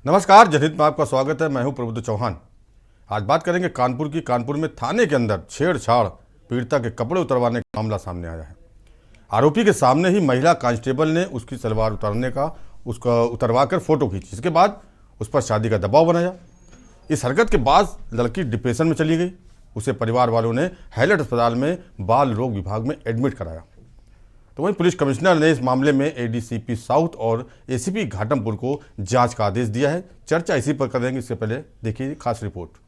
नमस्कार, जनहित में आपका स्वागत है। मैं हूं प्रबुद्ध चौहान। आज बात करेंगे कानपुर की। कानपुर में थाने के अंदर छेड़छाड़, पीड़िता के कपड़े उतरवाने का मामला सामने आया है। आरोपी के सामने ही महिला कांस्टेबल ने उसकी सलवार उसका उतरवाकर फोटो खींची। इसके बाद उस पर शादी का दबाव बनाया। इस हरकत के बाद लड़की डिप्रेशन में चली गई। उसे परिवार वालों ने हैलट अस्पताल में बाल रोग विभाग में एडमिट कराया। तो वहीं पुलिस कमिश्नर ने इस मामले में एडीसीपी साउथ और एसीपी घाटमपुर को जांच का आदेश दिया है। चर्चा इसी पर करेंगे। इससे पहले देखिए खास रिपोर्ट।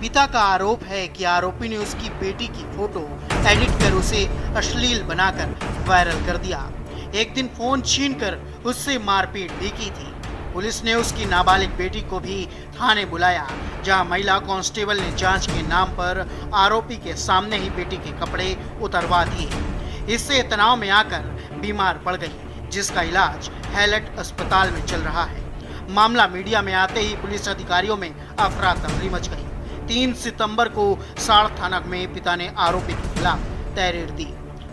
पिता का आरोप है कि आरोपी ने उसकी बेटी की फोटो एडिट कर उसे अश्लील बनाकर वायरल कर दिया। एक दिन फोन छीनकर उससे मारपीट भी की थी। पुलिस ने उसकी नाबालिग बेटी को भी थाने बुलाया, जहां महिला कांस्टेबल ने जांच के नाम पर आरोपी के सामने ही बेटी के कपड़े उतरवा दिए। इससे तनाव में आकर बीमार पड़ गई, जिसका इलाज हैलट अस्पताल में चल रहा है। मामला मीडिया में आते ही पुलिस अधिकारियों में अफरा तफरी मच गई। 3 सितंबर को साड़ थाना में पिता ने आरोपी के खिलाफ तहरीर दी।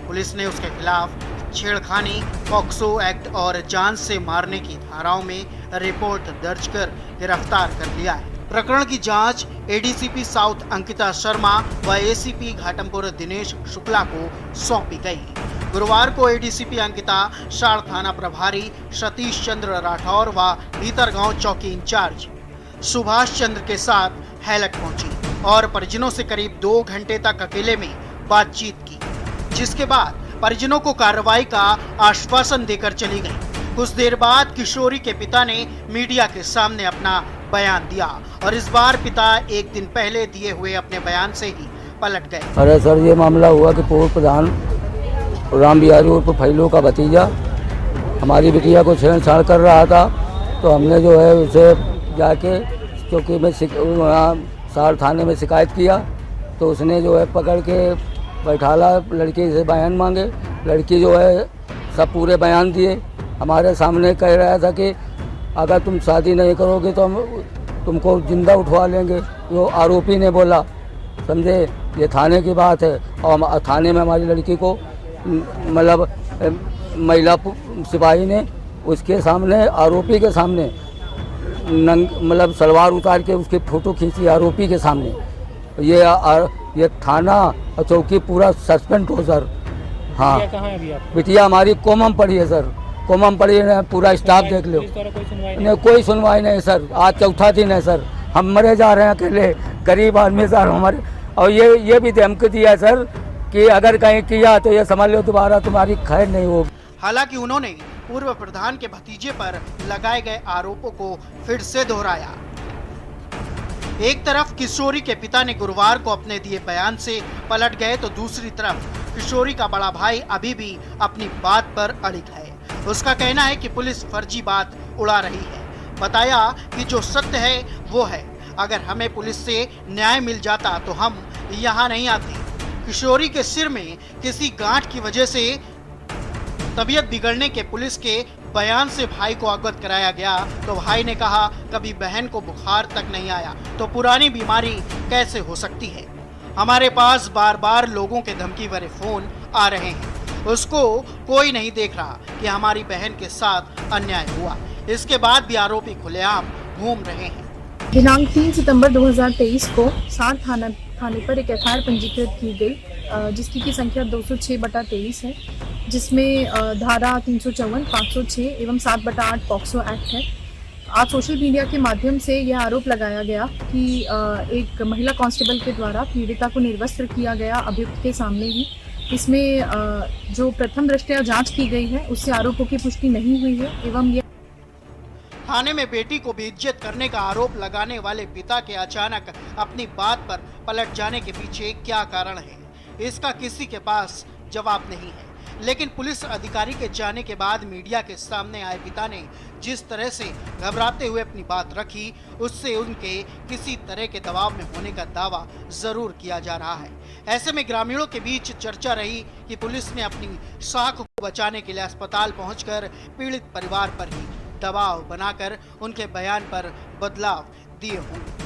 पुलिस ने उसके खिलाफ छेड़खानी, पॉक्सो एक्ट और जान से मारने की धाराओं में रिपोर्ट दर्ज कर गिरफ्तार कर लिया है। प्रकरण की जांच एडीसीपी साउथ अंकिता शर्मा व एसीपी घाटमपुर दिनेश शुक्ला को सौंपी गई। गुरुवार को एडीसीपी अंकिता साड़ थाना प्रभारी सतीश चंद्र राठौर व भीतरगांव चौकी इंचार्ज सुभाष चंद्र के साथ हैलट पहुंची और परिजनों से करीब 2 घंटे तक अकेले में बातचीत की, जिसके बाद परिजनों को कार्रवाई का आश्वासन देकर चली गई। कुछ देर बाद किशोरी के पिता ने मीडिया के सामने अपना बयान दिया और इस बार पिता एक दिन पहले दिए हुए अपने बयान से ही पलट गए। अरे सर, ये मामला हुआ कि पूर्व प्रधान राम बिहारी उर्फ फैलो का भतीजा हमारी बिटिया को छेड़छाड़ कर रहा था। तो हमने जो है उसे जाके चौकी में साड़ थाने में शिकायत किया। तो उसने जो है पकड़ के बैठाला, लड़की से बयान मांगे। लड़की जो है सब पूरे बयान दिए। हमारे सामने कह रहा था कि अगर तुम शादी नहीं करोगे तो हम तुमको जिंदा उठवा लेंगे। जो आरोपी ने बोला, समझे, ये थाने की बात है। और थाने में हमारी लड़की को मतलब महिला सिपाही ने उसके सामने, आरोपी के सामने मतलब सलवार उतार के उसकी फ़ोटो खींची आरोपी के सामने। ये थाना और चौकी पूरा सस्पेंड हो सर। हाँ, कहाँ है अभी आप? बिटिया हमारी कोमम पड़ी है सर, कोमम पड़ी है। पूरा स्टाफ देख लो, नहीं कोई सुनवाई नहीं सर। आज चौथा दिन है सर, हम मरे जा रहे हैं अकेले, गरीब आदमी सर हमारे। और ये भी धमकी दिया है सर कि अगर कहीं किया तो ये समझ लो दोबारा तुम्हारी खैर नहीं होगी। हालांकि उन्होंने पूर्व प्रधान के भतीजे पर लगाए गए आरोपों को फिर से दोहराया। एक तरफ किशोरी के पिता ने गुरुवार को अपने दिए बयान से पलट गए, तो दूसरी तरफ किशोरी का बड़ा भाई अभी भी अपनी बात पर अड़िग है। उसका कहना है कि पुलिस फर्जी बात उड़ा रही है। बताया कि जो सत्य है वो है, अगर हमें पुलिस से न्याय मिल जाता तो हम यहाँ नहीं आते। किशोरी के सिर में किसी गांठ की वजह से तबीयत बिगड़ने के पुलिस के बयान से भाई को अवगत कराया गया, तो भाई ने कहा कभी बहन को बुखार तक नहीं आया तो पुरानी बीमारी कैसे हो सकती है। हमारे पास बार बार लोगों के धमकी भरे फोन आ रहे हैं, उसको कोई नहीं देख रहा कि हमारी बहन के साथ अन्याय हुआ। इसके बाद भी आरोपी खुलेआम घूम रहे हैं। दिनांक 3 सितंबर 2023 को साड़ थाने पर एक एफआईआर पंजीकृत की गई, जिसकी की संख्या 206/23 है, जिसमें धारा 354, 506 एवं 7/8 पॉक्सो एक्ट है। आज सोशल मीडिया के माध्यम से यह आरोप लगाया गया कि एक महिला कांस्टेबल के द्वारा पीड़िता को निर्वस्त्र किया गया अभियुक्त के सामने ही। इसमें जो प्रथम दृष्टया जांच की गई है उससे आरोपों की पुष्टि नहीं हुई है एवं यह थाने में बेटी को बेइज्जत करने का आरोप लगाने वाले पिता के अचानक अपनी बात पर पलट जाने के पीछे क्या कारण है, इसका किसी के पास जवाब नहीं है। लेकिन पुलिस अधिकारी के जाने के बाद मीडिया के सामने आए पिता ने जिस तरह से घबराते हुए अपनी बात रखी, उससे उनके किसी तरह के दबाव में होने का दावा जरूर किया जा रहा है। ऐसे में ग्रामीणों के बीच चर्चा रही कि पुलिस ने अपनी साख को बचाने के लिए अस्पताल पहुंचकर पीड़ित परिवार पर ही दबाव बनाकर उनके बयान पर बदलाव दिए होंगे।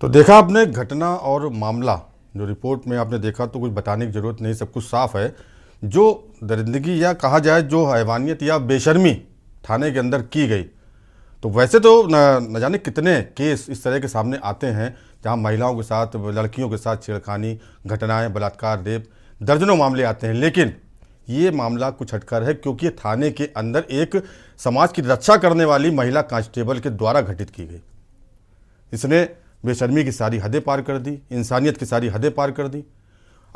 तो देखा आपने घटना और मामला, जो रिपोर्ट में आपने देखा, तो कुछ बताने की जरूरत नहीं, सब कुछ साफ है। जो दरिंदगी या कहा जाए जो हैवानियत या बेशर्मी थाने के अंदर की गई, तो वैसे तो न जाने कितने केस इस तरह के सामने आते हैं जहां महिलाओं के साथ, लड़कियों के साथ छेड़खानी, घटनाएं, बलात्कार, रेप, दर्जनों मामले आते हैं। लेकिन ये मामला कुछ हटकर है क्योंकि ये थाने के अंदर एक समाज की रक्षा करने वाली महिला कांस्टेबल के द्वारा घटित की गई। इसने बेशर्मी की सारी हदें पार कर दी, इंसानियत की सारी हदें पार कर दी।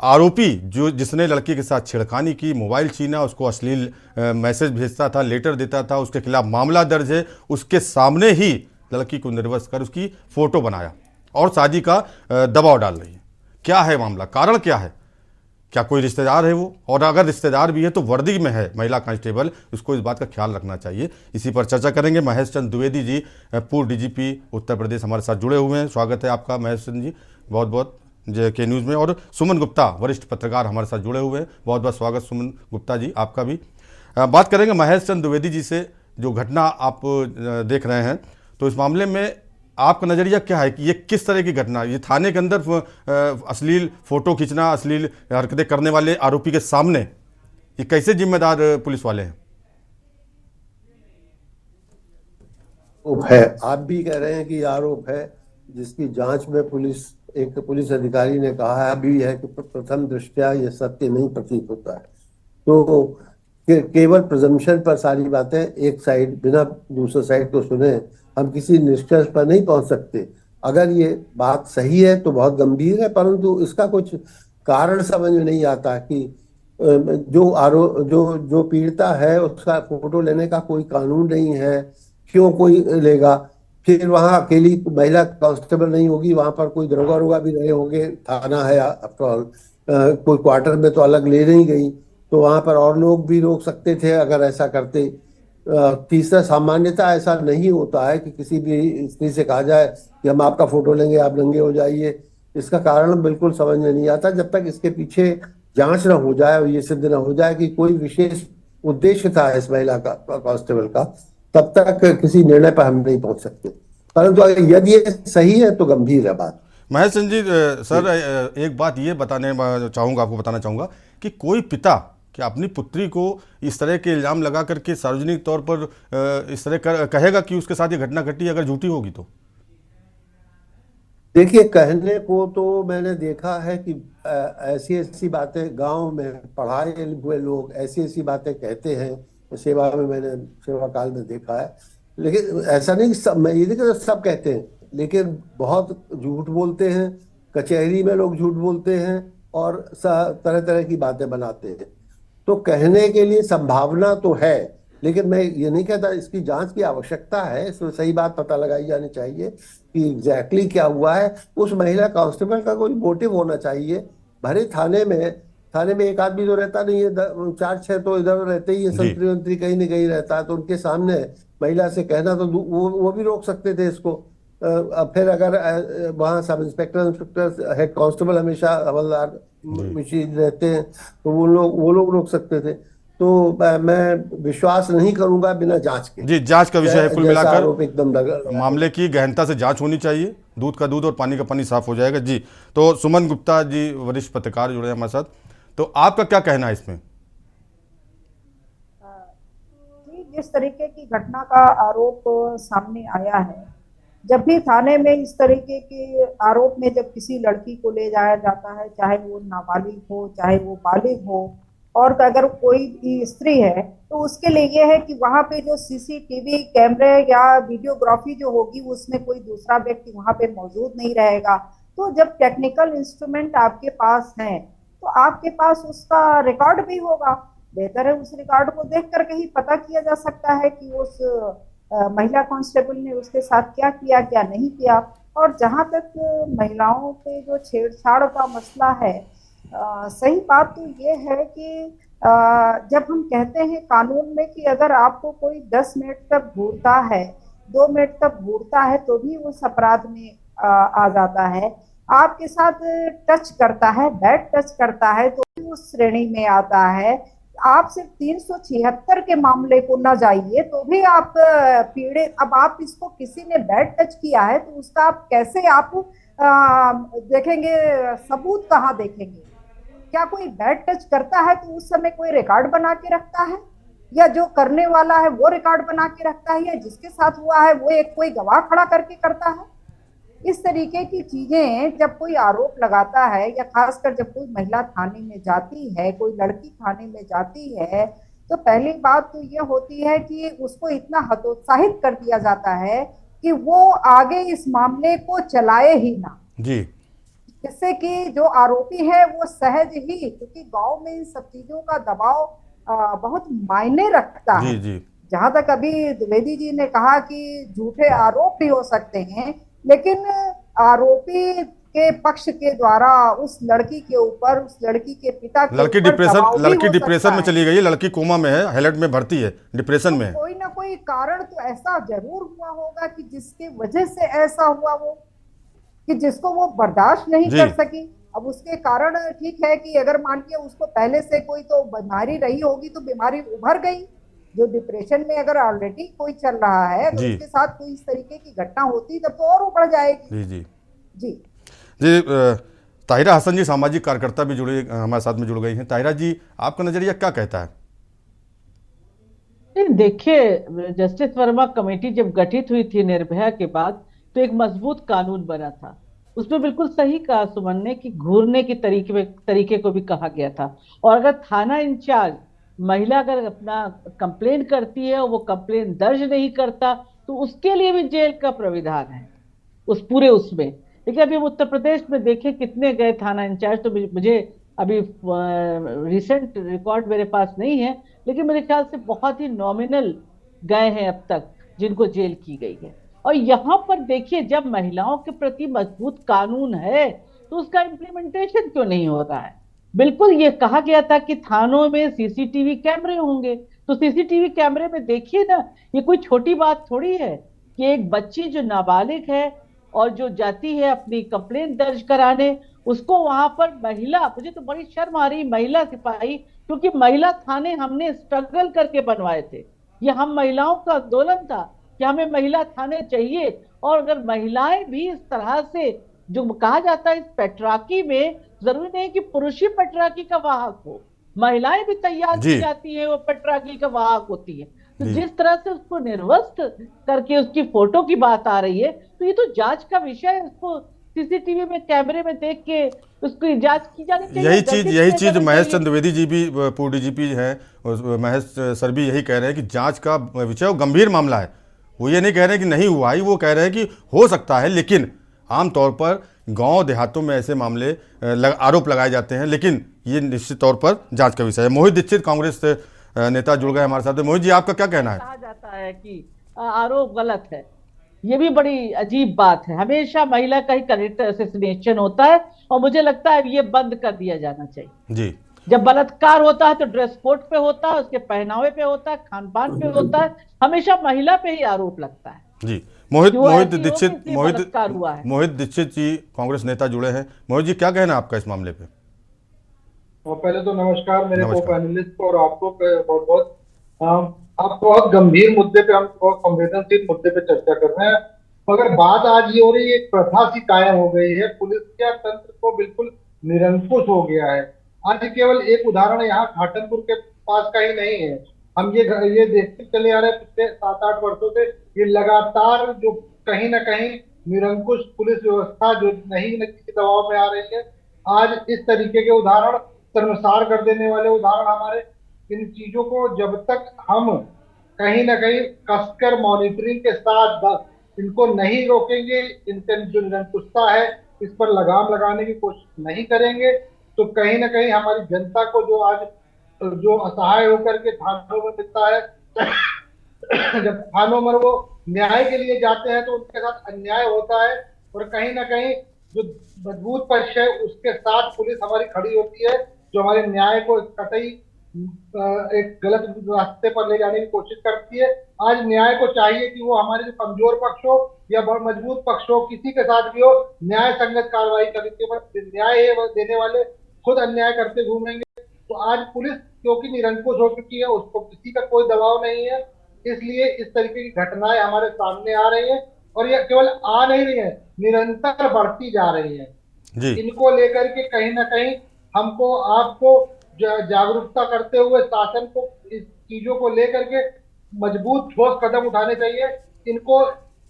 आरोपी जिसने लड़की के साथ छेड़खानी की, मोबाइल छीना, उसको अश्लील मैसेज भेजता था, लेटर देता था, उसके खिलाफ मामला दर्ज है। उसके सामने ही लड़की को निर्वस्त्र कर उसकी फ़ोटो बनाया और शादी का दबाव डाल रही है। क्या है मामला, कारण क्या है? क्या कोई रिश्तेदार है वो? और अगर रिश्तेदार भी है तो वर्दी में है महिला कांस्टेबल, उसको इस बात का ख्याल रखना चाहिए। इसी पर चर्चा करेंगे। महेश चंद्र द्विवेदी जी, पूर्व डीजीपी उत्तर प्रदेश, हमारे साथ जुड़े हुए हैं। स्वागत है आपका महेश चंद्र जी, बहुत बहुत JK न्यूज़ में। और सुमन गुप्ता, वरिष्ठ पत्रकार, हमारे साथ जुड़े हुए हैं। बहुत बहुत स्वागत सुमन गुप्ता जी, आपका भी। बात करेंगे महेश चंद्र द्विवेदी जी से। जो घटना आप देख रहे हैं, तो इस मामले में आपका नज़रिया क्या है कि ये किस तरह की घटना, ये थाने के अंदर अश्लील फ़ोटो खींचना, अश्लील हरकतें करने वाले आरोपी के सामने, ये कैसे जिम्मेदार पुलिस वाले हैं? है, आप भी कह रहे हैं कि आरोप है, जिसकी जांच में एक पुलिस अधिकारी ने कहा भी है कि प्रथम दृष्टया यह सत्य नहीं प्रतीत होता है। तो केवल प्रिजम्पशन पर सारी बातें, एक साइड बिना दूसरे साइड को सुने हम किसी निष्कर्ष पर नहीं पहुंच सकते। अगर ये बात सही है तो बहुत गंभीर है, परंतु इसका कुछ कारण समझ में नहीं आता कि जो पीड़िता है उसका फोटो लेने का कोई कानून नहीं है, क्यों कोई लेगा? फिर वहां अकेली महिला कांस्टेबल नहीं होगी, वहां पर कोई दरोगा भी रहे होंगे, थाना है आफ्टर ऑल, कोई क्वार्टर में तो अलग ले नहीं गई, तो वहां पर और लोग भी रोक सकते थे अगर ऐसा करते। तीसरा, सामान्यतः ऐसा नहीं होता है कि किसी भी स्त्री से कहा जाए कि हम आपका फोटो लेंगे, आप नंगे हो जाइए। इसका कारण बिल्कुल समझ में नहीं आता जब तक इसके पीछे जांच न हो जाए और ये सिद्ध न हो जाए कि कोई विशेष उद्देश्य था इस महिला का, कांस्टेबल का, तब तक किसी निर्णय पर हम नहीं पहुंच सकते। परंतु यदि ये सही है तो गंभीर है बात। महेश चंद्र जी, सर एक बात ये आपको बताना चाहूँगा कि कोई पिता क्या अपनी पुत्री को इस तरह के इल्ज़ाम लगा करके सार्वजनिक तौर पर इस तरह कहेगा कि उसके साथ ये घटना घटी, अगर झूठी होगी तो? देखिए, कहने को तो मैंने देखा है कि ऐसी बातें गांव में पढ़ाए हुए लोग ऐसी बातें कहते हैं। सेवा में मैंने सेवा काल में देखा है, लेकिन ऐसा नहीं सब, मैं ये नहीं कहता सब कहते हैं, लेकिन बहुत झूठ बोलते हैं। कचहरी में लोग झूठ बोलते हैं और तरह तरह की बातें बनाते हैं। तो कहने के लिए संभावना तो है, लेकिन मैं ये नहीं कहता, इसकी जांच की आवश्यकता है। इसमें सही बात पता लगाई जानी चाहिए कि एग्जैक्टली क्या हुआ है। उस महिला कांस्टेबल का कोई मोटिव होना चाहिए। भरे थाने में एक आदमी तो रहता नहीं है, 4-6 तो इधर रहते ही है, संतरी कहीं न कहीं रहता है। तो उनके सामने महिला से कहना तो वो भी रोक सकते थे इसको। फिर अगर वहाँ सब इंस्पेक्टर, हेड कांस्टेबल हमेशा हवलदार रहते हैं, तो वो लोग रोक सकते थे। तो मैं विश्वास नहीं करूंगा बिना जांच के। जी, जांच का विषय है कुल मिलाकर। एकदम मामले की गहनता से जांच होनी चाहिए, दूध का दूध और पानी का पानी साफ हो जाएगा। जी, तो सुमन गुप्ता जी, वरिष्ठ पत्रकार, जुड़े हैं हमारे साथ। तो आपका क्या कहना है इसमें? जिस तरीके की घटना का आरोप सामने आया है, जब भी थाने में इस तरीके के आरोप में जब किसी लड़की को ले जाया जाता है, चाहे वो नाबालिग हो चाहे वो बालिग हो, और अगर कोई भी स्त्री है, तो उसके लिए ये है कि वहाँ पे जो CCTV कैमरे या वीडियोग्राफी जो होगी उसमें कोई दूसरा व्यक्ति वहाँ पे मौजूद नहीं रहेगा। तो जब टेक्निकल इंस्ट्रूमेंट आपके पास हैं तो आपके पास उसका रिकॉर्ड भी होगा। बेहतर है उस रिकॉर्ड को देख करके ही पता किया जा सकता है कि उस महिला कांस्टेबल ने उसके साथ क्या किया क्या नहीं किया। और जहाँ तक महिलाओं के जो छेड़छाड़ का मसला है, सही बात तो ये है कि जब हम कहते हैं कानून में कि अगर आपको कोई 10 मिनट तक घूरता है, 2 मिनट तक घूरता है तो भी उस अपराध में आ जाता है। आपके साथ टच करता है, बैड टच करता है तो भी उस श्रेणी में आता है। आप सिर्फ 376 के मामले को न जाइए तो भी आप पीड़ित। अब आप इसको किसी ने बैड टच किया है तो उसका आप कैसे आप देखेंगे, सबूत कहाँ देखेंगे? क्या कोई बैड टच करता है तो उस समय कोई रिकॉर्ड बना के रखता है, या जो करने वाला है वो रिकॉर्ड बना के रखता है, या जिसके साथ हुआ है वो एक कोई गवाह खड़ा करके करता है? इस तरीके की चीजें जब कोई आरोप लगाता है, या खासकर जब कोई महिला थाने में जाती है, कोई लड़की थाने में जाती है, तो पहली बात तो ये होती है कि उसको इतना हतोत्साहित कर दिया जाता है कि वो आगे इस मामले को चलाए ही ना, जी जिससे कि जो आरोपी है वो सहज ही, क्योंकि गांव में इन सब चीजों का दबाव बहुत मायने रखता है। जी जी जहां तक अभी द्विवेदी जी ने कहा कि झूठे आरोप भी हो सकते हैं, लेकिन आरोपी के पक्ष के द्वारा उस लड़की के ऊपर, उस लड़की के पिता के लड़की ऊपर दबाव भी लड़की हो डिप्रेशन सकता में है। चली गई है, लड़की कोमा में है, हाईलाइट में भर्ती है, डिप्रेशन में है। कोई ना कोई कारण तो ऐसा जरूर हुआ होगा कि जिसके वजह से ऐसा हुआ, वो कि जिसको वो बर्दाश्त नहीं जी कर सकी। अब उसके कारण ठीक है कि अगर मान के उसको पहले से कोई तो बीमारी रही होगी तो बीमारी उभर गई, जो डिप्रेशन में अगर ऑलरेडी कोई चल रहा है, अगर जी उसके साथ कोई इस तरीके की घटना होती तब तो और उभर जाएगी। जी जी जी जी ताहिरा हसन जी सामाजिक कार्यकर्ता भी जुड़े हमारे साथ में जुड़ गई हैं। ताहिरा जी, आपका नजरिया क्या कहता है? नहीं, देखिए, जस्टिस वर्मा कमेटी जब गठित हुई थी निर्भया के बाद, तो एक मजबूत कानून बना था। उसमें बिल्कुल सही कहा सुमन ने कि घूरने के तरीके को भी कहा गया था। और अगर थाना इंचार्ज महिला अगर अपना कंप्लेन करती है और वो कंप्लेन दर्ज नहीं करता तो उसके लिए भी जेल का प्राविधान है उस पूरे उसमें। लेकिन अभी हम उत्तर प्रदेश में देखें कितने गए थाना इंचार्ज, तो मुझे अभी रिसेंट रिकॉर्ड मेरे पास नहीं है, लेकिन मेरे ख्याल से बहुत ही नॉमिनल गए हैं अब तक जिनको जेल की गई है। और यहाँ पर देखिए, जब महिलाओं के प्रति मजबूत कानून है तो उसका इम्प्लीमेंटेशन क्यों नहीं हो रहा है? बिल्कुल, ये कहा गया था कि थानों में सीसीटीवी कैमरे होंगे, तो सीसीटीवी कैमरे में देखिए ना, ये कोई छोटी बात थोड़ी है कि एक बच्ची जो नाबालिग है और जो जाती है अपनी कंप्लेंट दर्ज कराने, उसको वहां पर महिला, मुझे तो बड़ी शर्म आ रही, महिला सिपाही, क्योंकि महिला थाने हमने स्ट्रगल करके बनवाए थे। ये हम महिलाओं का आंदोलन था कि हमें महिला थाने चाहिए। और अगर महिलाएं भी इस तरह से, जो कहा जाता है इस पेट्राकी में, जरूरी नहीं कि पुरुष ही पेट्राकी का वाहक हो, महिलाएं भी तैयार की जी जाती है, वो पेट्राकी का वाहक होती है। तो जी जिस तरह से उसको निर्वस्त करके उसकी फोटो की बात आ रही है, तो ये तो जांच का विषय है। उसको सीसीटीवी में कैमरे में देख के उसकी जांच की जानी चाहिए। यही चीज महेश चंद्र द्विवेदी जी भी पूर्व डीजीपी हैं, महेश सर भी यही कह रहे हैं कि जांच का विषय वो गंभीर मामला है। वो ये नहीं कह रहे हैं कि नहीं हुआ ही, वो कह रहे हैं कि हो सकता है, लेकिन आमतौर पर गांव देहातों में ऐसे मामले आरोप लगाए जाते हैं, लेकिन ये निश्चित तौर पर जांच का विषय है। मोहित दीक्षित कांग्रेस नेता जुड़ गए हमारे साथ। मोहित जी, आपका क्या कहना है? कहा जाता है कि आरोप गलत है, ये भी बड़ी अजीब बात है। हमेशा महिला का ही कैरेक्टर असैसिनेशन होता है और मुझे लगता है ये बंद कर दिया जाना चाहिए। जी जब बलात्कार होता है तो ड्रेस कोड पे होता है, उसके पहनावे पे होता है, खान पान पे होता है, हमेशा महिला पे ही आरोप लगता है। जी मोहित कि वो मोहित ऐसी हो दीक्षित कि इसलिए बलात्कार हुआ है। मोहित दीक्षित जी कांग्रेस नेता जुड़े हैं। मोहित जी, क्या कहना है आपका इस मामले पे? और पहले तो नमस्कार मेरे को नमस्कार। पैनलिस्ट को, और आपको बहुत बहुत। आप बहुत गंभीर मुद्दे पे, हम बहुत संवेदनशील मुद्दे पे चर्चा कर रहे हैं। मगर बात आज ये हो रही है, एक प्रथा सी कायम हो गई है, पुलिस का तंत्र को बिल्कुल निरंकुश हो गया है। आज केवल एक उदाहरण यहाँ घाटमपुर के पास का ही नहीं है, हम ये देखते चले आ रहे हैं पिछले 7-8 वर्षों से। ये लगातार जो कहीं ना कहीं निरंकुश पुलिस व्यवस्था जो नहीं न किसी दबाव में आ रही है, आज इस तरीके के उदाहरण, शर्मसार कर देने वाले उदाहरण हमारे, इन चीजों को जब तक हम कहीं ना कहीं कसकर मॉनिटरिंग के साथ इनको नहीं रोकेंगे, इनके जो निरंकुशता है इस पर लगाम लगाने की कोशिश नहीं करेंगे, तो कहीं ना कहीं हमारी जनता को जो आज जो असहाय होकर के थानों में मिलता है, जब थानों में वो न्याय के लिए जाते हैं तो उनके साथ अन्याय होता है। और कहीं ना कहीं जो मजबूत पक्ष है उसके साथ पुलिस हमारी खड़ी होती है, जो हमारे न्याय को कतई एक गलत रास्ते पर ले जाने की कोशिश करती है। आज न्याय को चाहिए कि वो हमारे जो कमजोर पक्ष हो या बहुत मजबूत पक्ष हो, किसी के साथ भी हो, न्याय संगत कार्रवाई करके न्याय देने वाले खुद अन्याय करते घूमेंगे। तो आज पुलिस क्योंकि निरंकुश हो चुकी है, उसको किसी का कोई दबाव नहीं है, इसलिए इस तरीके की घटनाएं हमारे सामने आ रही है और ये केवल आ नहीं रही है, निरंतर बढ़ती जा रही है। जी इनको लेकर के कहीं ना कहीं हमको आपको जागरूकता करते हुए शासन को इस चीजों को लेकर के मजबूत ठोस कदम उठाने चाहिए, इनको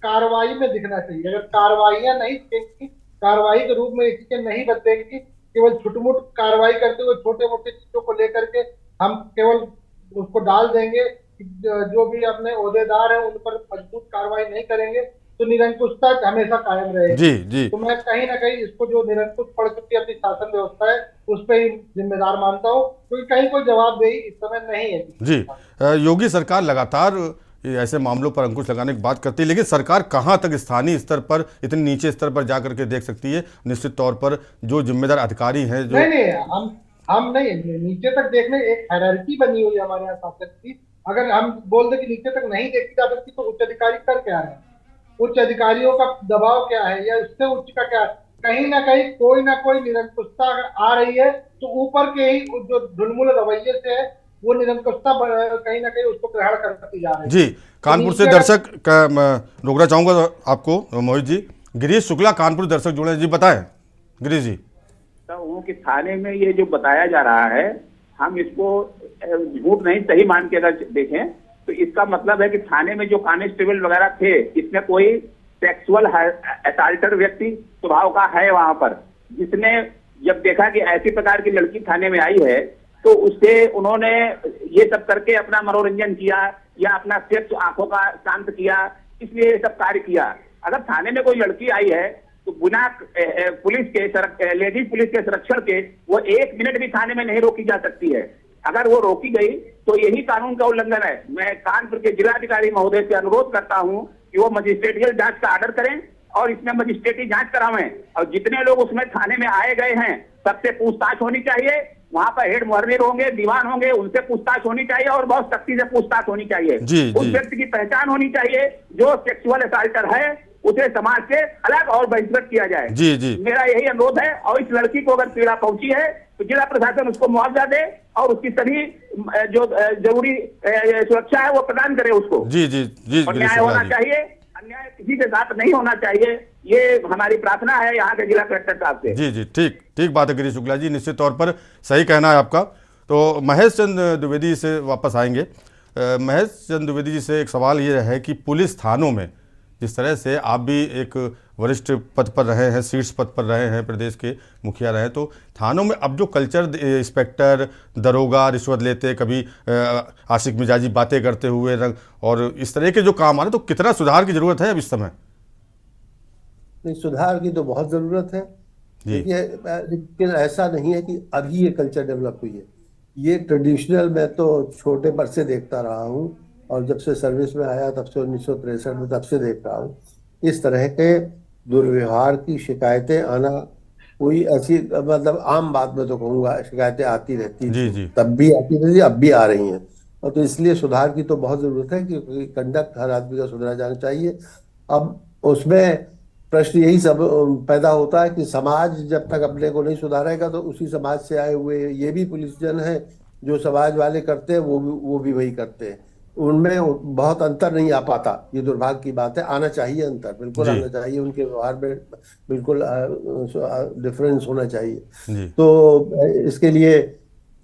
कार्रवाई में दिखना चाहिए। अगर कार्रवाइयां नहीं दिखेंगी, कार्रवाई के रूप में ये चीजें नहीं बदलेंगी, केवल छुटमुट कार्रवाई करते हुए छोटे मोटे चीजों को लेकर के हम केवल उसको डाल देंगे, जो भी अपने ओहदेदार हैं उन पर मजबूत कार्रवाई नहीं करेंगे तो निरंकुशता हमेशा कायम रहेगी। जी जी तो मैं कहीं ना कहीं इसको जो निरंकुश पड़ चुकी अपनी शासन व्यवस्था है उस पर ही जिम्मेदार मानता हूँ, क्योंकि कहीं कोई जवाबदेही इस समय नहीं है। जी योगी सरकार लगातार ऐसे मामलों पर अंकुश लगाने की बात करती है, लेकिन सरकार कहाँ तक स्थानीय स्तर पर, इतने नीचे स्तर पर जाकर के देख सकती है? निश्चित तौर पर जो जिम्मेदार अधिकारी हैं जो नहीं हम नहीं नीचे तक देखने, एक हायरार्की बनी हुई है हमारे यहाँ शासन की। अगर हम बोल दे कि नीचे तक नहीं देखी जा सकती तो उच्च अधिकारी कर क्या है, उच्च अधिकारियों का दबाव क्या है या उससे उच्च का क्या है? कहीं ना कोई निरंकुशता अगर आ रही है तो ऊपर के ही जो ढुलमुल रवैये से है वो निरंकुशता कहीं ना कहीं उसको ग्रहण करती जा रही है। जी कानपुर से दर्शक रोकना चाहूंगा आपको मोहित जी। गिरीश शुक्ला कानपुर दर्शक जुड़े हैं, जी बताएं गिरीश जी। हूँ कि थाने में ये जो बताया जा रहा है, हम इसको झूठ नहीं सही मान के अगर देखें तो इसका मतलब है कि थाने में जो कांस्टेबल वगैरह थे इसमें कोई सेक्सुअल असल्टर व्यक्ति स्वभाव का है वहां पर, जिसने जब देखा कि ऐसी प्रकार की लड़की थाने में आई है तो उससे उन्होंने ये सब करके अपना मनोरंजन किया या अपना सेक्स आंखों का शांत किया, इसलिए ये सब कार्य किया। अगर थाने में कोई लड़की आई है तो बिना पुलिस के लेडीज पुलिस के संरक्षण के वो 1 मिनट भी थाने में नहीं रोकी जा सकती है। अगर वो रोकी गई तो यही कानून का उल्लंघन है। मैं कानपुर के जिलाधिकारी महोदय से अनुरोध करता हूं कि वो मजिस्ट्रेटियल जांच का आर्डर करें और इसमें मजिस्ट्रेटी जांच करावें, और जितने लोग उसमें थाने में आए गए हैं सबसे पूछताछ होनी चाहिए। वहां पर हेड मुहर्रिर होंगे, दीवान होंगे, उनसे पूछताछ होनी चाहिए और बहुत सख्ती से पूछताछ होनी चाहिए। उस व्यक्ति की पहचान होनी चाहिए जो सेक्सुअल असल्टर है, उसे समाज से अलग और बहिष्कृत किया जाए। जी जी मेरा यही अनुरोध है। और इस लड़की को अगर पीड़ा पहुंची है तो जिला प्रशासन उसको मुआवजा दे और उसकी सभी जो जरूरी सुरक्षा है वो प्रदान करे उसको। जी जी जी और न्याय होना चाहिए, अन्याय किसी के साथ नहीं होना चाहिए, ये हमारी प्रार्थना है यहाँ के जिला कलेक्टर साहब से। जी जी ठीक बात है गिरीश शुक्ला जी, निश्चित तौर पर सही कहना है आपका। तो महेश चंद द्विवेदी से वापस आएंगे। महेश चंद द्विवेदी जी से एक सवाल ये है कि पुलिस थानों में जिस तरह से आप भी एक वरिष्ठ पद पर रहे हैं, शीर्ष पद पर रहे हैं, प्रदेश के मुखिया रहे, तो थानों में अब जो कल्चर, इंस्पेक्टर दरोगा रिश्वत लेते, कभी आशिक मिजाजी बातें करते हुए और इस तरह के जो काम आ रहे, तो कितना सुधार की जरूरत है अब इस समय? नहीं, सुधार की तो बहुत ज़रूरत है, लेकिन ऐसा नहीं है कि अभी ये कल्चर डेवलप हुई है। ये ट्रेडिशनल मैं तो छोटे पर से देखता रहा हूँ और जब से सर्विस में आया तब से 1963 में तब से देख रहा हूँ। इस तरह के दुर्व्यवहार की शिकायतें आना कोई ऐसी मतलब आम बात में तो कहूँगा, शिकायतें आती रहती जी तब भी आती रहती, अब भी आ रही हैं। और तो इसलिए सुधार की तो बहुत ज़रूरत है क्योंकि कंडक्ट हर आदमी का सुधरा जाना चाहिए। अब उसमें प्रश्न यही सब पैदा होता है कि समाज जब तक अपने को नहीं सुधारेगा तो उसी समाज से आए हुए ये भी पुलिसजन हैं, जो समाज वाले करते हैं वो भी वही करते हैं, उनमें बहुत अंतर नहीं आ पाता। ये दुर्भाग्य की बात है, आना चाहिए अंतर, बिल्कुल आना चाहिए, उनके व्यवहार में बिल्कुल डिफरेंस होना चाहिए। तो इसके लिए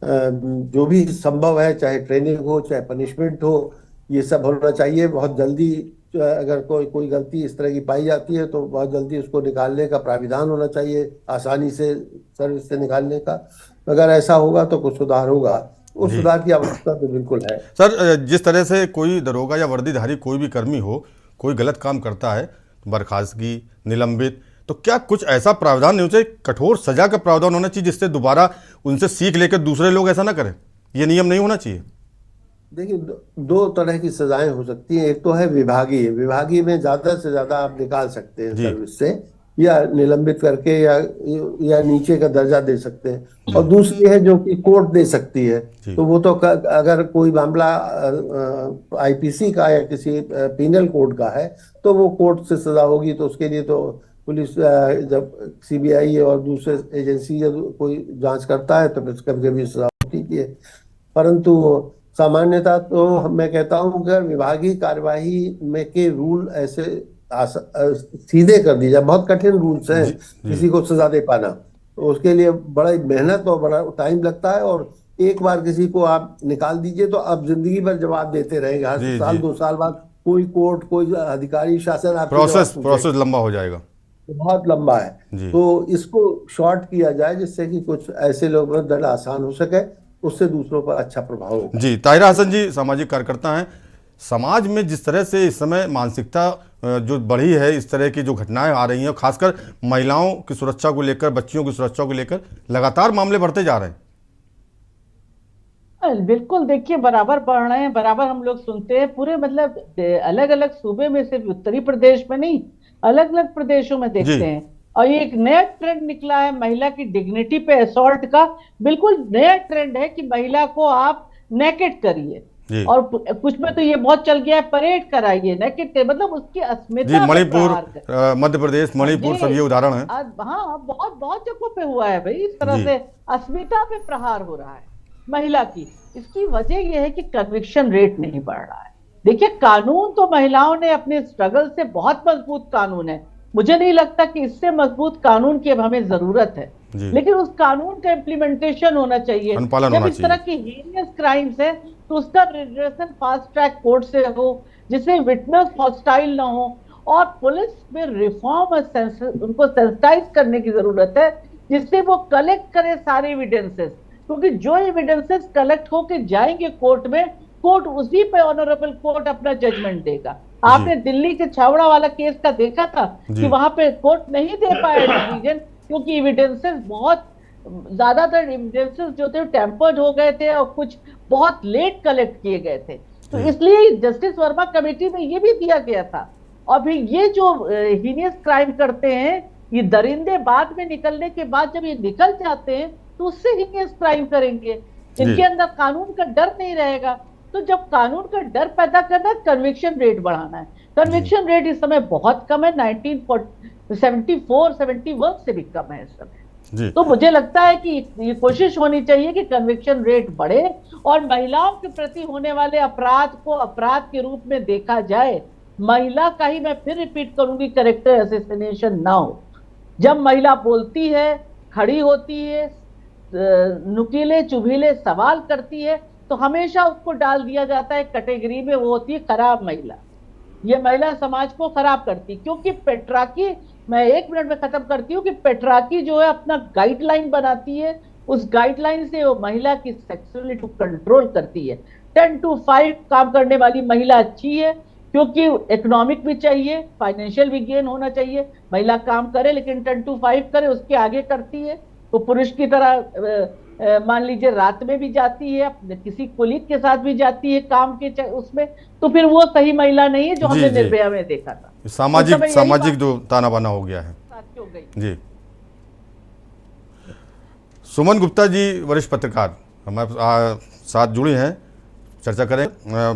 जो भी संभव है, चाहे ट्रेनिंग हो चाहे पनिशमेंट हो, ये सब होना चाहिए। बहुत जल्दी अगर कोई गलती इस तरह की पाई जाती है तो बहुत जल्दी उसको निकालने का प्राविधान होना चाहिए, आसानी से सर्विस से निकालने का। अगर ऐसा होगा तो कुछ सुधार होगा, उस सुधार की आवश्यकता तो बिल्कुल है। सर, जिस तरह से कोई दरोगा या वर्दीधारी कोई भी कर्मी हो, कोई गलत काम करता है, बर्खास्तगी, निलंबित, तो क्या कुछ ऐसा प्रावधान नहीं होना चाहिए, कठोर सजा का प्रावधान होना चाहिए जिससे दोबारा उनसे सीख लेकर दूसरे लोग ऐसा ना करें? ये नियम नहीं होना चाहिए? देखिए, दो तरह की सजाएं हो सकती हैं। एक तो है विभागीय में ज़्यादा से ज़्यादा आप निकाल सकते हैं सर्विस से, या निलंबित करके या नीचे का दर्जा दे सकते हैं। और दूसरी है जो कि कोर्ट दे सकती है, तो वो तो अगर कोई मामला आईपीसी का या किसी पीनल कोड का है तो वो कोर्ट से सजा होगी, तो उसके लिए तो पुलिस जब सीबीआई और दूसरे एजेंसी जब कोई जांच करता है तो फिर कभी कभी सजा होती है। परंतु सामान्यतः तो मैं कहता हूँ कि विभागीय कार्यवाही में के रूल ऐसे सीधे कर दिए जाए। बहुत कठिन रूल्स हैं किसी को सजा दे पाना, तो उसके लिए बड़ा मेहनत और बड़ा टाइम लगता है। और एक बार किसी को आप निकाल दीजिए तो आप जिंदगी भर जवाब देते रहेंगे, हर साल 2 साल बाद कोई कोर्ट कोई अधिकारी शासन आपको प्रोसेस लंबा हो जाएगा, बहुत लंबा है। तो इसको शॉर्ट किया जाए जिससे कि कुछ ऐसे लोगों पर दंड आसान हो सके, उससे दूसरों पर अच्छा प्रभाव हो। जी, ताहिरा हसन जी सामाजिक कार्यकर्ता हैं। समाज में जिस तरह से इस समय मानसिकता जो बढ़ी है, इस तरह की जो घटनाएं आ रही हैं, खासकर महिलाओं की सुरक्षा को लेकर, बच्चियों की सुरक्षा को लेकर लगातार मामले बढ़ते जा रहे हैं। बिल्कुल, देखिए बराबर बढ़ रहे हैं, बराबर हम लोग सुनते हैं पूरे, मतलब अलग अलग सूबे में, सिर्फ उत्तरी प्रदेश में नहीं, अलग अलग प्रदेशों में देखते हैं। और ये एक नया ट्रेंड निकला है महिला की डिग्निटी पे असॉल्ट का। बिल्कुल नया ट्रेंड है कि महिला को आप नेकेड करिए, और कुछ में तो ये बहुत चल गया है, परेड कराइए नेकेड, मतलब उसकी अस्मिता। मणिपुर, मध्य प्रदेश, मणिपुर सब ये उदाहरण है। हाँ, बहुत बहुत जगहों पे हुआ है भाई, इस तरह से अस्मिता पे प्रहार हो रहा है महिला की। इसकी वजह यह है कि कन्विक्शन रेट नहीं बढ़ रहा है। देखिए, कानून तो महिलाओं ने अपने स्ट्रगल से, बहुत मजबूत कानून है, मुझे नहीं लगता कि इससे मजबूत कानून की अब हमें जरूरत है, लेकिन उस कानून का इम्प्लीमेंटेशन होना चाहिए। जब इस तरह की हीनियस क्राइम्स है तो उसका रिड्रेशन फास्ट ट्रैक कोर्ट से हो, जिससे विटनेस हॉस्टाइल ना हो, और पुलिस में रिफॉर्म और उनको सेंसिटाइज करने की जरूरत है, जिससे वो कलेक्ट करे सारे एविडेंसेस, क्योंकि जो एविडेंसेस कलेक्ट होके जाएंगे कोर्ट में, कोर्ट उसी पे ऑनरेबल कोर्ट अपना जजमेंट देगा। आपने दिल्ली के छावड़ा वाला केस का देखा था कि वहां पे कोर्ट नहीं दे पाया डिसीजन, क्योंकि एविडेंसेस बहुत, ज्यादातर एविडेंसेस जो थे टेम्पर्ड हो गए थे और कुछ बहुत लेट कलेक्ट किए गए थे। तो इसलिए जस्टिस वर्मा कमेटी में ये भी दिया गया था। और फिर ये जो हीनियस क्राइम करते हैं, ये दरिंदे बाद में निकलने के बाद जब ये निकल जाते हैं तो उससे हीनियस क्राइम करेंगे। इनके अंदर कानून का डर नहीं रहेगा। तो जब कानून का डर पैदा करना है, कन्विक्शन रेट बढ़ाना है। कन्विक्शन रेट इस समय बहुत कम है, 1974-71 से भी कम है इस समय। तो मुझे लगता है कि ये कोशिश होनी चाहिए कि कन्विक्शन रेट बढ़े और महिलाओं के प्रति होने वाले अपराध को अपराध के रूप में देखा जाए। महिला का ही, मैं फिर रिपीट करूंगी, कैरेक्टर असैसिनेशन ना हो। जब महिला बोलती है, खड़ी होती है, नुकीले चुभीले सवाल करती है, तो हमेशा उसको डाल दिया जाता है कैटेगरी में, वो होती है खराब महिला। ये महिला समाज को खराब करती, क्योंकि पेट्रार्की, मैं 1 मिनट में खत्म करती हूँ, कि पेट्रार्की जो है अपना गाइडलाइन बनाती है, उस गाइडलाइन से वो महिला की सेक्सुअलिटी को कंट्रोल करती है। 10 to 5 काम करने वाली महिला अच्छी है, क्योंकि इकोनॉमिक भी चाहिए, फाइनेंशियल भी गेन होना चाहिए। महिला काम करे लेकिन 10 to 5 करे, उसके आगे करती है। वो पुरुष की तरह मान लीजिए रात में भी जाती है, अपने किसी कोलीग के साथ भी जाती है काम के उसमें, तो फिर वो सही महिला नहीं है जो हमने निर्भया में देखा था। सामाजिक जो ताना बाना हो गया है। जी, सुमन गुप्ता जी वरिष्ठ पत्रकार हमारे साथ जुड़ी हैं, चर्चा करें,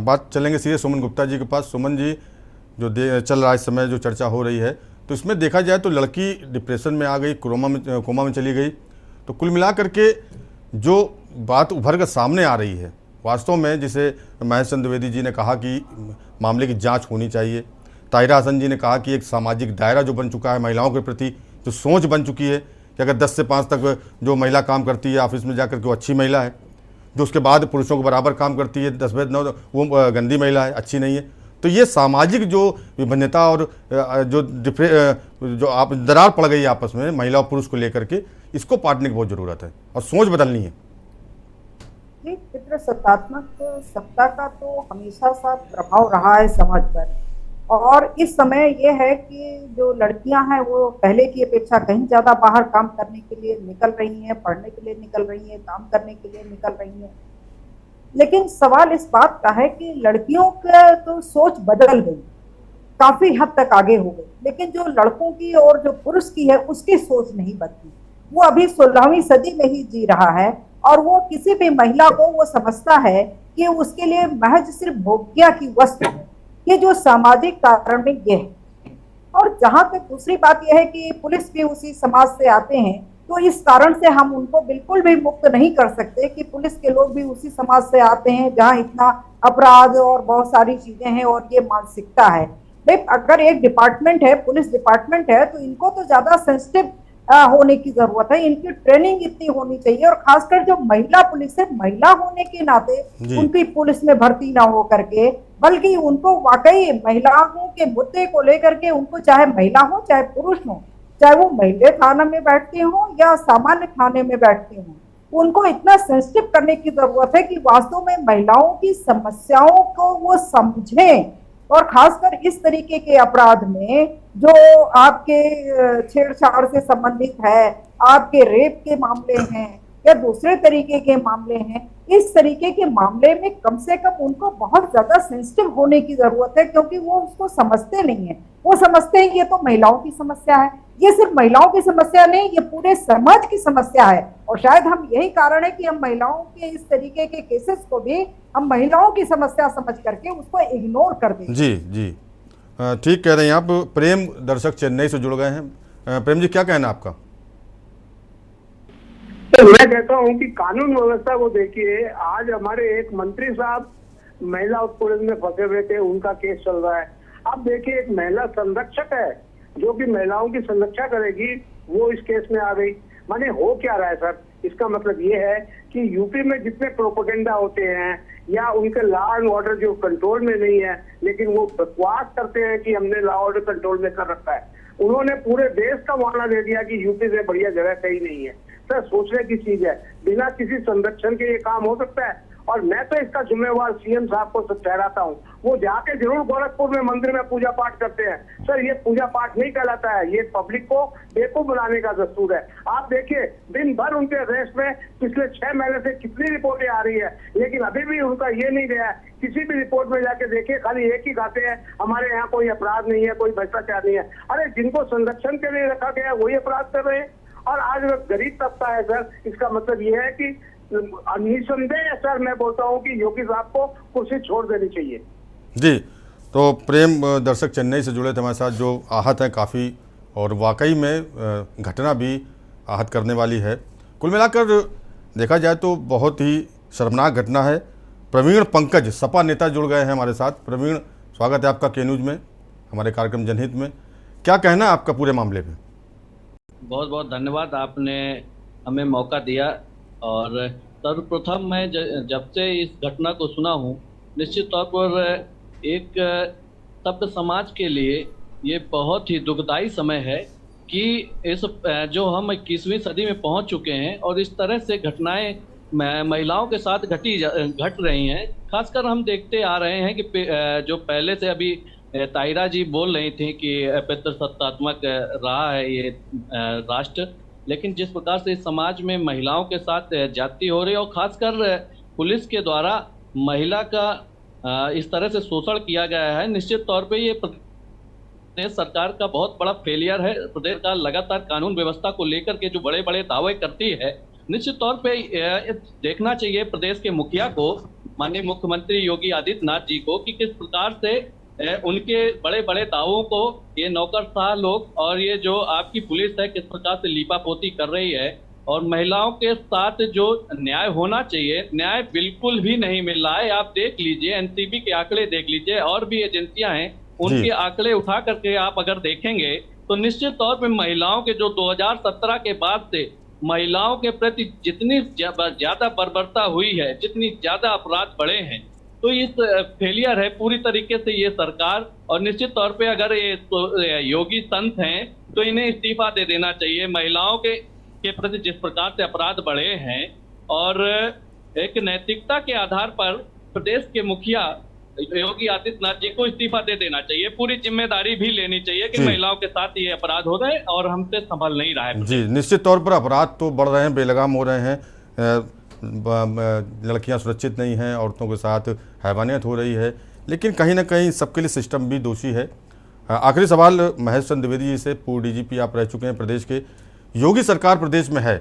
बात चलेंगे सीधे सुमन गुप्ता जी के पास। सुमन जी, जो चल रहा है इस समय जो चर्चा हो रही है, तो इसमें देखा जाए तो लड़की डिप्रेशन में आ गई, कोमा में चली गई। तो कुल मिलाकर के जो बात उभर कर सामने आ रही है, वास्तव में जिसे महेश चंद्र द्विवेदी जी ने कहा कि मामले की जांच होनी चाहिए, ताहिरा हसन जी ने कहा कि एक सामाजिक दायरा जो बन चुका है महिलाओं के प्रति, जो सोच बन चुकी है कि अगर 10 से 5 तक जो महिला काम करती है ऑफिस में जाकर के वो अच्छी महिला है, जो उसके बाद पुरुषों को बराबर काम करती है 10 बजे 9 वो गंदी महिला है, अच्छी नहीं है। तो ये सामाजिक जो विभिन्नता और जो आप दरार पड़ गई आपस में महिला और पुरुष को लेकर के, इसको पाटने की बहुत ज़रूरत है और सोच बदलनी है। पितृसत्तात्मक सत्ता का तो हमेशा सा प्रभाव रहा है समाज पर, और इस समय ये है कि जो लड़कियां हैं वो पहले की अपेक्षा कहीं ज्यादा बाहर काम करने के लिए निकल रही हैं, पढ़ने के लिए निकल रही हैं, काम करने के लिए निकल रही हैं। लेकिन सवाल इस बात का है कि लड़कियों का तो सोच बदल गई, काफी हद तक आगे हो गई, लेकिन जो लड़कों की और जो पुरुष की है उसकी सोच नहीं बदली। वो अभी 16वीं सदी में ही जी रहा है और वो किसी भी महिला को वो समझता है कि उसके लिए महज सिर्फ भोग्या की वस्तु है। ये जो सामाजिक कारण में ये है। और जहां तक दूसरी बात यह है कि पुलिस भी उसी समाज से आते हैं, तो इस कारण से हम उनको बिल्कुल भी मुक्त नहीं कर सकते कि पुलिस के लोग भी उसी समाज से आते हैं जहां इतना अपराध और बहुत सारी चीजें हैं और ये मानसिकता है। भाई अगर एक डिपार्टमेंट है, पुलिस डिपार्टमेंट है, तो इनको तो ज्यादा सेंसिटिव होने की जरूरत है, इनकी ट्रेनिंग इतनी होनी चाहिए। और खासकर जो महिला पुलिस है, महिला होने के नाते उनकी पुलिस में भर्ती ना हो करके, बल्कि उनको वाकई महिलाओं के मुद्दे को लेकर के उनको, चाहे महिला हो चाहे पुरुष हो, चाहे वो महिला थाना में बैठते हो या सामान्य थाने में बैठते हो, उनको इतना सेंसिटिव करने की जरूरत है कि वास्तव में महिलाओं की समस्याओं को वो समझें। और खासकर इस तरीके के अपराध में जो आपके छेड़छाड़ से संबंधित है, आपके रेप के मामले हैं या दूसरे तरीके के मामले हैं, इस तरीके के मामले में कम से कम उनको बहुत ज्यादा सेंसिटिव होने की जरूरत है, क्योंकि वो उसको समझते नहीं है। वो समझते हैं ये तो महिलाओं की समस्या है। ये सिर्फ महिलाओं की समस्या नहीं, ये पूरे समाज की समस्या है। और शायद हम यही कारण है कि हम महिलाओं के इस तरीके के केसेस को भी हम महिलाओं की समस्या समझ करके उसको इग्नोर कर दें। जी जी, ठीक कह रहे हैं आप। प्रेम दर्शक चेन्नई से जुड़ गए हैं। प्रेम जी, क्या कहना आपका? तो मैं कहता हूँ कि कानून व्यवस्था को देखिए, आज हमारे एक मंत्री साहब महिला उत्पीड़न में फंसे हुए थे, उनका केस चल रहा है। अब देखिए, एक महिला संरक्षक है जो कि महिलाओं की संरक्षा करेगी, वो इस केस में आ गई। माने हो क्या रहा है सर? इसका मतलब ये है कि यूपी में जितने प्रोपेगेंडा होते हैं या उनके लॉ एंड ऑर्डर जो कंट्रोल में नहीं है, लेकिन वो बकवास करते हैं कि हमने लॉ ऑर्डर कंट्रोल में कर रखा है। उन्होंने पूरे देश का वादा दे दिया कि यूपी से बढ़िया जगह कहीं नहीं है। सर, सोचने की चीज है, बिना किसी संरक्षण के ये काम हो सकता है? और मैं तो इसका जिम्मेवार सीएम साहब को ठहराता हूँ। वो जाके जरूर गोरखपुर में मंदिर में पूजा पाठ करते हैं। सर, ये पूजा पाठ नहीं कहलाता है, ये पब्लिक को बेवकूफ बनाने का दस्तूर है। आप देखिए, दिन भर उनके अरेस्ट में पिछले 6 महीने से कितनी रिपोर्टें आ रही है, लेकिन अभी भी उनका ये नहीं गया। किसी भी रिपोर्ट में जाके देखिए, खाली एक ही गाते हैं, हमारे यहाँ कोई अपराध नहीं है, कोई भ्रष्टाचार नहीं है। अरे, जिनको संरक्षण के लिए रखा गया है वही अपराध कर रहे हैं। और आज गरीब तबका है सर। इसका मतलब ये है कि निसंदेह सर, मैं बोलता हूँ कि योगी साहब को कुर्सी छोड़ देनी चाहिए। जी, तो प्रेम दर्शक चेन्नई से जुड़े थे हमारे साथ, जो आहत हैं काफ़ी, और वाकई में घटना भी आहत करने वाली है। कुल मिलाकर देखा जाए तो बहुत ही शर्मनाक घटना है। प्रवीण पंकज सपा नेता जुड़ गए हैं हमारे साथ। प्रवीण, स्वागत है आपका के न्यूज में, हमारे कार्यक्रम जनहित में। क्या कहना है आपका पूरे मामले में? बहुत बहुत धन्यवाद, आपने हमें मौका दिया। और सर्वप्रथम मैं जब से इस घटना को सुना हूँ, निश्चित तौर पर एक सभ्य समाज के लिए ये बहुत ही दुखदाई समय है कि इस जो हम 21वीं सदी में पहुंच चुके हैं और इस तरह से घटनाएं महिलाओं के साथ घट रही हैं। खासकर हम देखते आ रहे हैं कि जो पहले से अभी तायरा जी बोल रही थी कि पितृसत्तात्मक रहा है ये राष्ट्र, लेकिन जिस प्रकार से इस समाज में महिलाओं के साथ ज्यादती हो रही है और खासकर पुलिस के द्वारा महिला का इस तरह से शोषण किया गया है, निश्चित तौर पे ये प्रदेश सरकार का बहुत बड़ा फेलियर है। प्रदेश का लगातार कानून व्यवस्था को लेकर के जो बड़े बड़े दावे करती है, निश्चित तौर पे देखना चाहिए प्रदेश के मुखिया को, माननीय मुख्यमंत्री योगी आदित्यनाथ जी को, कि किस प्रकार से उनके बड़े बड़े दावों को ये नौकरशाह लोग और ये जो आपकी पुलिस है किस प्रकार से लीपापोती कर रही है। और महिलाओं के साथ जो न्याय होना चाहिए, न्याय बिल्कुल भी नहीं मिल रहा है। आप देख लीजिए, एनसीबी के आंकड़े देख लीजिए, और भी एजेंसियां हैं, उनके आंकड़े उठा करके आप अगर देखेंगे तो निश्चित तौर पे महिलाओं के जो 2017 के बाद से महिलाओं के प्रति जितनी ज्यादा बर्बरता हुई है, जितनी ज्यादा अपराध बढ़े हैं, तो इस फेलियर है पूरी तरीके से ये सरकार। और निश्चित तौर पे अगर ये योगी संत हैं तो इन्हें इस्तीफा दे देना चाहिए। महिलाओं के प्रति जिस प्रकार से अपराध बढ़े हैं, और एक नैतिकता के आधार पर प्रदेश के मुखिया योगी आदित्यनाथ जी को इस्तीफा दे देना चाहिए। पूरी जिम्मेदारी भी लेनी चाहिए कि महिलाओं के साथ ये अपराध हो रहे हैं और हमसे संभल नहीं रहा है। जी, निश्चित तौर पर अपराध तो बढ़ रहे हैं, बेलगाम हो रहे हैं, लड़कियां सुरक्षित नहीं हैं, औरतों के साथ हैवानियत हो रही है, लेकिन कहीं ना कहीं सबके लिए सिस्टम भी दोषी है। आखिरी सवाल महेश चंद्र द्विवेदी जी से, पूर्व डीजीपी आप रह चुके हैं प्रदेश के। योगी सरकार प्रदेश में है,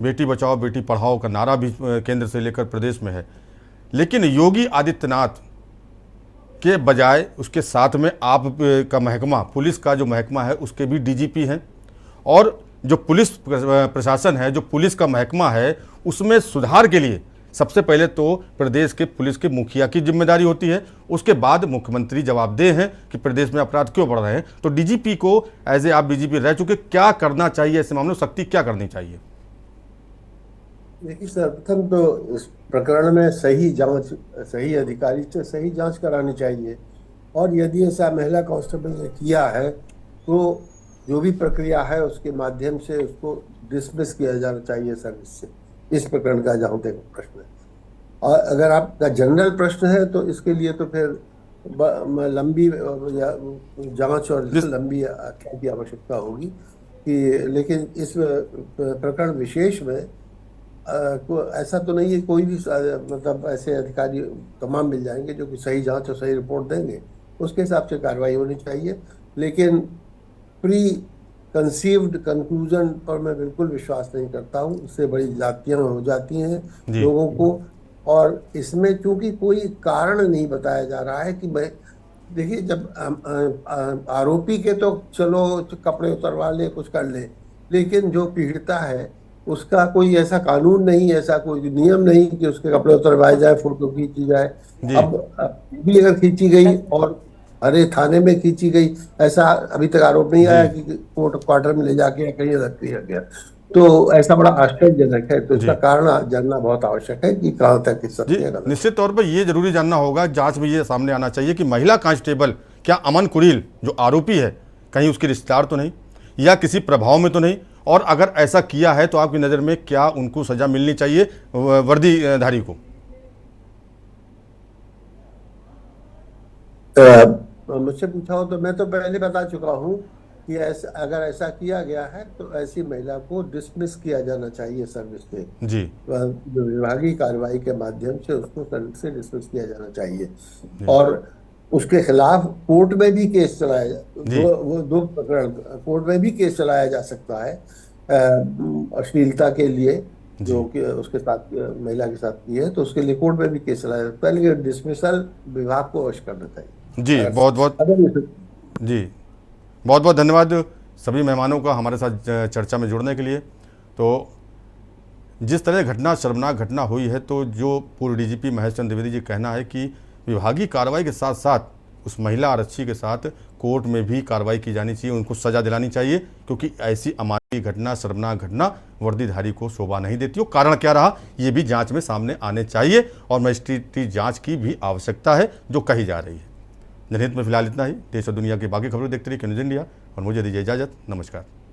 बेटी बचाओ बेटी पढ़ाओ का नारा भी केंद्र से लेकर प्रदेश में है, लेकिन योगी आदित्यनाथ के बजाय उसके साथ में आप का महकमा, पुलिस का जो महकमा है उसके भी डीजीपी हैं, और जो पुलिस प्रशासन है, जो पुलिस का महकमा है, उसमें सुधार के लिए सबसे पहले तो प्रदेश के पुलिस के मुखिया की जिम्मेदारी होती है, उसके बाद मुख्यमंत्री जवाबदेह हैं कि प्रदेश में अपराध क्यों बढ़ रहे हैं। तो डीजीपी को एज ए आप डीजीपी रह चुके, क्या करना चाहिए ऐसे मामलों में, सख्ती क्या करनी चाहिए? देखिए, सर्वप्रथम तो इस प्रकरण में सही जांच, सही अधिकारी से सही जांच करानी चाहिए, और यदि ऐसा महिला कांस्टेबल ने किया है तो जो भी प्रक्रिया है उसके माध्यम से उसको डिसमिस किया जाना चाहिए सर्विस से, इस प्रकरण का जहाँ तक प्रश्न है। और अगर आपका जनरल प्रश्न है तो इसके लिए तो फिर लंबी जांच और लंबी व्याख्या की आवश्यकता होगी कि, लेकिन इस प्रकरण विशेष में ऐसा तो नहीं है, कोई भी मतलब ऐसे अधिकारी तमाम मिल जाएंगे जो कि सही जांच और सही रिपोर्ट देंगे, उसके हिसाब से कार्रवाई होनी चाहिए। लेकिन प्री कंसीव्ड कंक्लूजन पर मैं बिल्कुल विश्वास नहीं करता हूँ, उससे बड़ी जातियाँ हो जाती हैं लोगों को। और इसमें चूंकि कोई कारण नहीं बताया जा रहा है कि मैं, देखिए, जब आरोपी के तो चलो कपड़े उतरवा ले, कुछ कर ले, लेकिन जो पीड़िता है उसका कोई ऐसा कानून नहीं, ऐसा कोई नियम नहीं कि उसके कपड़े उतरवाए जाए, फोटो खींची जाए। अब भी अगर खींची गई और अरे थाने में खींची गई, ऐसा अभी तक आरोप नहीं आया कि कोर्ट क्वार्टर में ले जाके या कहीं अलग किया गया, तो ऐसा बड़ा आश्चर्यजनक है। तो इसका कारण जानना बहुत आवश्यक है कि कहाँ तक इस सत्य। निश्चित तौर पर ये जरूरी जानना होगा, जांच में ये सामने आना चाहिए कि महिला कांस्टेबल क्या अमन कुरील जो आरोपी है कहीं उसके रिश्तेदार तो नहीं, या किसी प्रभाव में तो नहीं, और अगर ऐसा किया है तो आपकी नज़र में क्या उनको सजा मिलनी चाहिए वर्दीधारी को? मुझसे पूछा हो तो मैं तो पहले बता चुका हूँ कि ऐसा, अगर ऐसा किया गया है तो ऐसी महिला को डिसमिस किया जाना चाहिए सर्विस से जी। विभागीय कार्रवाई के माध्यम से उसको सर्विस से डिसमिस किया जाना चाहिए, और उसके खिलाफ कोर्ट में भी केस चलाया, दो प्रकरण कोर्ट में भी केस चलाया जा सकता है अश्लीलता के लिए जो कि उसके साथ महिला के साथ की है, तो उसके लिए कोर्ट में भी केस चलाया जा सकता है, लेकिन डिसमिसल विभाग को अवश्य करना चाहिए। जी बहुत बहुत धन्यवाद सभी मेहमानों का हमारे साथ चर्चा में जुड़ने के लिए। तो जिस तरह घटना, शर्मनाक घटना हुई है, तो जो पूर्व डीजीपी महेश चंद्र द्विवेदी जी कहना है कि विभागीय कार्रवाई के साथ साथ उस महिला आरक्षी के साथ कोर्ट में भी कार्रवाई की जानी चाहिए, उनको सजा दिलानी चाहिए, क्योंकि ऐसी अमानवीय घटना, शर्मनाक घटना वर्दीधारी को शोभा नहीं देती हो। कारण क्या रहा ये भी जांच में सामने आने चाहिए, और मजिस्ट्रेटी जांच की भी आवश्यकता है जो कही जा रही है। जनहित में फिलहाल इतना ही। देश और दुनिया की बाकी खबरें देखते रहिए न्यूज़ इंडिया, और मुझे दीजिए इजाज़त। नमस्कार।